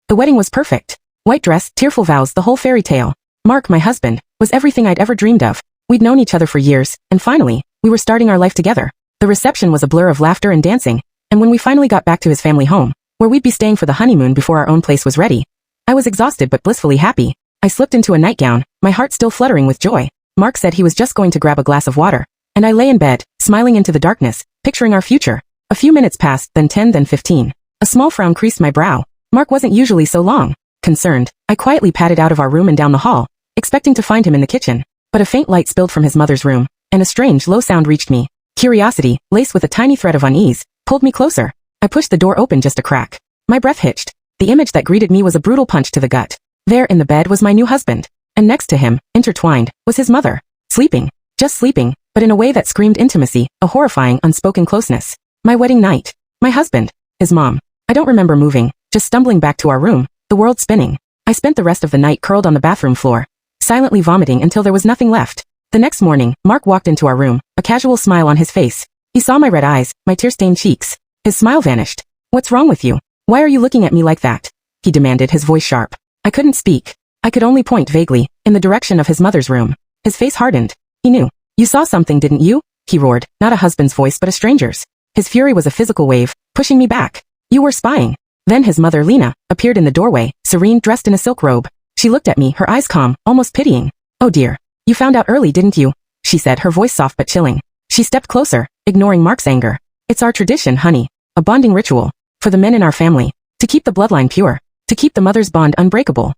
The wedding was perfect. White dress, tearful vows, the whole fairy tale. Mark, my husband, was everything I'd ever dreamed of. We'd known each other for years, and finally, we were starting our life together. The reception was a blur of laughter and dancing, and when we finally got back to his family home, where we'd be staying for the honeymoon before our own place was ready, I was exhausted but blissfully happy. I slipped into a nightgown, my heart still fluttering with joy. Mark said he was just going to grab a glass of water, and I lay in bed, smiling into the darkness, picturing our future. A few minutes passed, then 10, then 15. A small frown creased my brow. Mark wasn't usually so long. Concerned, I quietly padded out of our room and down the hall, expecting to find him in the kitchen. But a faint light spilled from his mother's room, and a strange, low sound reached me. Curiosity, laced with a tiny thread of unease, pulled me closer. I pushed the door open just a crack. My breath hitched. The image that greeted me was a brutal punch to the gut. There in the bed was my new husband, and next to him, intertwined, was his mother. Sleeping. Just sleeping, but in a way that screamed intimacy, a horrifying, unspoken closeness. My wedding night. My husband. His mom. I don't remember moving, just stumbling back to our room, the world spinning. I spent the rest of the night curled on the bathroom floor, silently vomiting until there was nothing left. The next morning, Mark walked into our room, a casual smile on his face. He saw my red eyes, my tear-stained cheeks. His smile vanished. "What's wrong with you? Why are you looking at me like that?" he demanded, his voice sharp. I couldn't speak. I could only point vaguely, in the direction of his mother's room. His face hardened. He knew. "You saw something, didn't you?" he roared, not a husband's voice but a stranger's. His fury was a physical wave, pushing me back. "You were spying." Then his mother, Lena, appeared in the doorway, serene, dressed in a silk robe. She looked at me, her eyes calm, almost pitying. "Oh dear. You found out early, didn't you?" she said, her voice soft but chilling. She stepped closer, ignoring Mark's anger. "It's our tradition, honey. A bonding ritual. For the men in our family. To keep the bloodline pure. To keep the mother's bond unbreakable."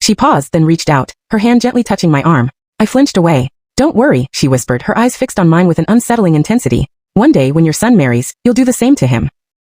She paused, then reached out, her hand gently touching my arm. I flinched away. "Don't worry," she whispered, her eyes fixed on mine with an unsettling intensity. "One day when your son marries, you'll do the same to him."